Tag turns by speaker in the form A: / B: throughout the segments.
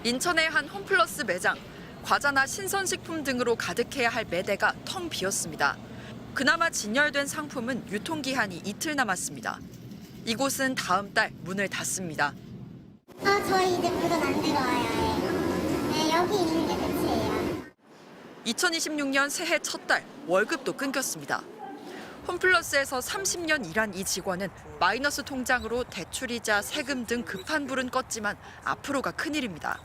A: 인천의 한 홈플러스 매장. 과자나 신선식품 등으로 가득해야 할 매대가 텅 비었습니다. 그나마 진열된 상품은 유통기한이 이틀 남았습니다. 이곳은 다음 달 문을 닫습니다.
B: 저희 이제 물건 안 들어와요. 네, 여기 있는 게 끝이에요.
A: 2026년 새해 첫 달 월급도 끊겼습니다. 홈플러스에서 30년 일한 이 직원은 마이너스 통장으로 대출이자 세금 등 급한 불은 껐지만 앞으로가 큰일입니다.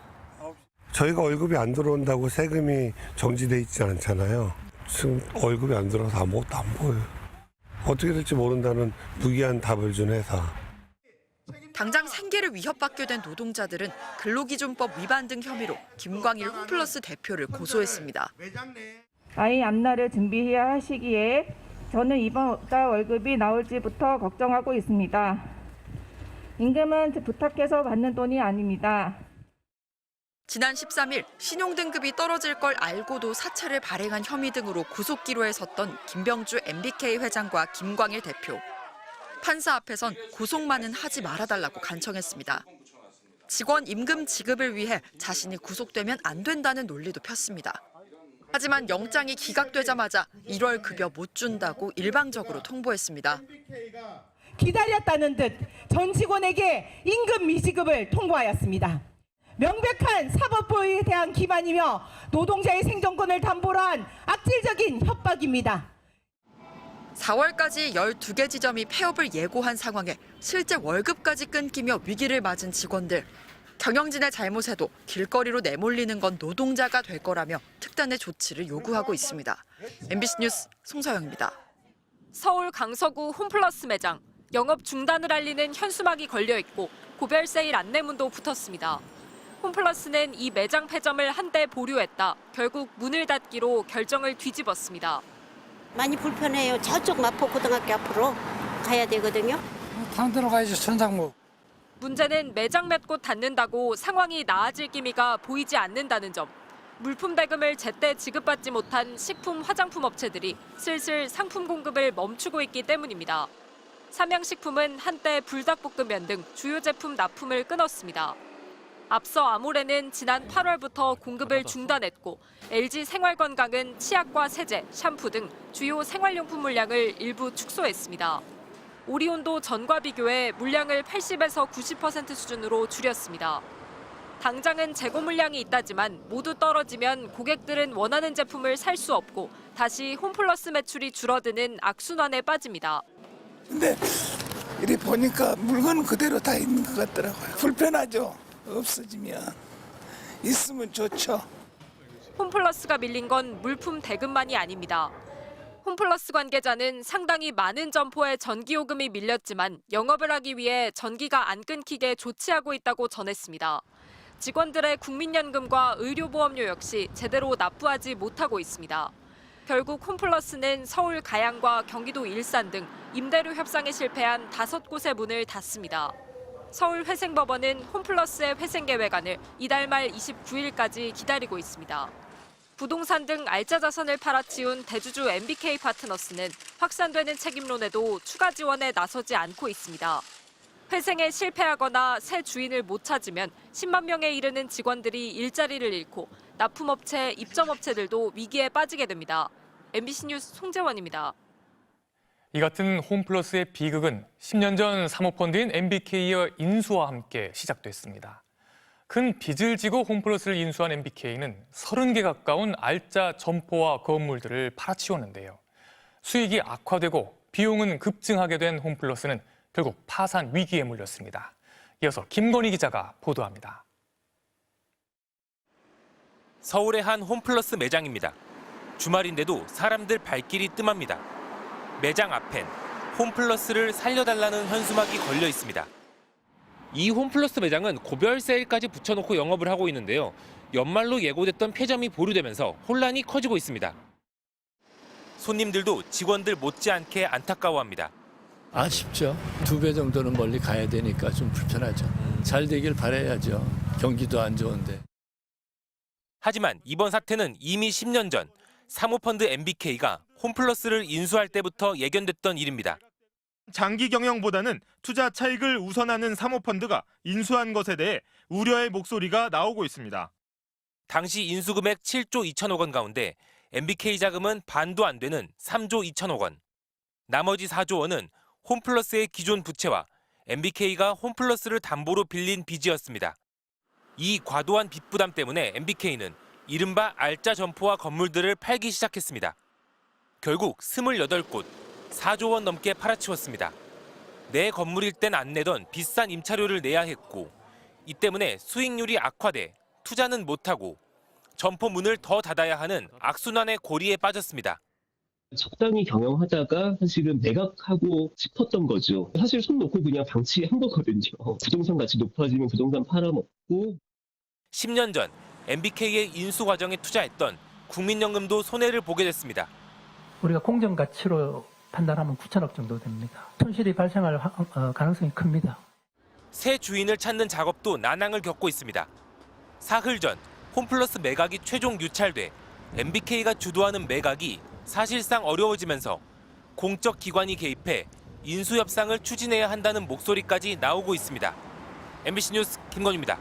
C: 저희가 월급이 안 들어온다고 세금이 정지돼 있지 않잖아요. 지금 월급이 안 들어서 아무것도 안 보여요. 어떻게 될지 모른다는 무기한 답을 준 회사.
A: 당장 생계를 위협받게 된 노동자들은 근로기준법 위반 등 혐의로 김광일 홈플러스 대표를 고소했습니다.
D: 아이 앞날을 준비해야 하시기에 저는 이번 달 월급이 나올지부터 걱정하고 있습니다. 임금은 부탁해서 받는 돈이 아닙니다.
A: 지난 13일 신용등급이 떨어질 걸 알고도 사채를 발행한 혐의 등으로 구속기로에 섰던 김병주 MBK 회장과 김광일 대표. 판사 앞에선 구속만은 하지 말아달라고 간청했습니다. 직원 임금 지급을 위해 자신이 구속되면 안 된다는 논리도 폈습니다. 하지만 영장이 기각되자마자 1월 급여 못 준다고 일방적으로 통보했습니다.
E: 기다렸다는 듯 전 직원에게 임금 미지급을 통보하였습니다. 명백한 사법부에 대한 기만이며 노동자의 생존권을 담보로 한 악질적인 협박입니다.
A: 4월까지 12개 지점이 폐업을 예고한 상황에 실제 월급까지 끊기며 위기를 맞은 직원들. 경영진의 잘못에도 길거리로 내몰리는 건 노동자가 될 거라며 특단의 조치를 요구하고 있습니다. MBC 뉴스 송서영입니다.
F: 서울 강서구 홈플러스 매장. 영업 중단을 알리는 현수막이 걸려 있고 고별 세일 안내문도 붙었습니다. 홈플러스는 이 매장 폐점을 한때 보류했다. 결국 문을 닫기로 결정을 뒤집었습니다.
G: 많이 불편해요. 저쪽 마포고등학교 앞으로 가야 되거든요.
H: 당 들어가야지 천상무.
F: 문제는 매장 몇 곳 닫는다고 상황이 나아질 기미가 보이지 않는다는 점. 물품 대금을 제때 지급받지 못한 식품 화장품 업체들이 슬슬 상품 공급을 멈추고 있기 때문입니다. 삼양식품은 한때 불닭볶음면 등 주요 제품 납품을 끊었습니다. 앞서 아모레는 지난 8월부터 공급을 중단했고 LG 생활건강은 치약과 세제, 샴푸 등 주요 생활용품 물량을 일부 축소했습니다. 오리온도 전과 비교해 물량을 80에서 90% 수준으로 줄였습니다. 당장은 재고 물량이 있다지만 모두 떨어지면 고객들은 원하는 제품을 살 수 없고 다시 홈플러스 매출이 줄어드는 악순환에 빠집니다.
H: 근데 이리 보니까 물건은 그대로 다 있는 것 같더라고요. 불편하죠. 없어지면. 있으면 좋죠.
F: 홈플러스가 밀린 건 물품 대금만이 아닙니다. 홈플러스 관계자는 상당히 많은 점포에 전기요금이 밀렸지만 영업을 하기 위해 전기가 안 끊기게 조치하고 있다고 전했습니다. 직원들의 국민연금과 의료보험료 역시 제대로 납부하지 못하고 있습니다. 결국 홈플러스는 서울 가양과 경기도 일산 등 임대료 협상에 실패한 5곳의 문을 닫습니다. 서울회생법원은 홈플러스의 회생 계획안을 이달 말 29일까지 기다리고 있습니다. 부동산 등 알짜 자산을 팔아치운 대주주 MBK 파트너스는 확산되는 책임론에도 추가 지원에 나서지 않고 있습니다. 회생에 실패하거나 새 주인을 못 찾으면 10만 명에 이르는 직원들이 일자리를 잃고 납품업체, 입점업체들도 위기에 빠지게 됩니다. MBC 뉴스 송재원입니다.
I: 이 같은 홈플러스의 비극은 10년 전 사모펀드인 MBK의 인수와 함께 시작됐습니다. 큰 빚을 지고 홈플러스를 인수한 MBK는 30개 가까운 알짜 점포와 건물들을 팔아치웠는데요. 수익이 악화되고 비용은 급증하게 된 홈플러스는 결국 파산 위기에 몰렸습니다. 이어서 김건희 기자가 보도합니다.
J: 서울의 한 홈플러스 매장입니다. 주말인데도 사람들 발길이 뜸합니다. 매장 앞엔 홈플러스를 살려달라는 현수막이 걸려 있습니다. 이 홈플러스 매장은 고별 세일까지 붙여놓고 영업을 하고 있는데요. 연말로 예고됐던 폐점이 보류되면서 혼란이 커지고 있습니다. 손님들도 직원들 못지않게 안타까워합니다.
K: 아쉽죠. 2배 정도는 멀리 가야 되니까 좀 불편하죠. 잘 되길 바라야죠. 경기도 안 좋은데.
J: 하지만 이번 사태는 이미 10년 전 사모펀드 MBK가 홈플러스를 인수할 때부터 예견됐던 일입니다.
L: 장기 경영보다는 투자 차익을 우선하는 사모펀드가 인수한 것에 대해 우려의 목소리가 나오고 있습니다.
J: 당시 인수금액 7조 2천억 원 가운데 MBK 자금은 반도 안 되는 3조 2천억 원. 나머지 4조 원은 홈플러스의 기존 부채와 MBK가 홈플러스를 담보로 빌린 빚이었습니다. 이 과도한 빚 부담 때문에 MBK는 이른바 알짜 점포와 건물들을 팔기 시작했습니다. 결국 28곳, 4조 원 넘게 팔아치웠습니다. 내 건물일 땐 안 내던 비싼 임차료를 내야 했고 이 때문에 수익률이 악화돼 투자는 못하고 점포 문을 더 닫아야 하는 악순환의 고리에 빠졌습니다.
M: 적당히 경영하다가 사실은 매각하고 싶었던 거죠. 사실 손 놓고 그냥 방치한 거거든요. 부동산 가치 높아지면 부동산 팔아먹고.
J: 10년 전 MBK의 인수 과정에 투자했던 국민연금도 손해를 보게 됐습니다.
N: 우리가 공정 가치로 판단하면 9천억 정도 됩니다. 손실이 발생할 가능성이 큽니다.
J: 새 주인을 찾는 작업도 난항을 겪고 있습니다. 사흘 전 홈플러스 매각이 최종 유찰돼 MBK가 주도하는 매각이 사실상 어려워지면서 공적 기관이 개입해 인수 협상을 추진해야 한다는 목소리까지 나오고 있습니다. MBC 뉴스 김건희입니다.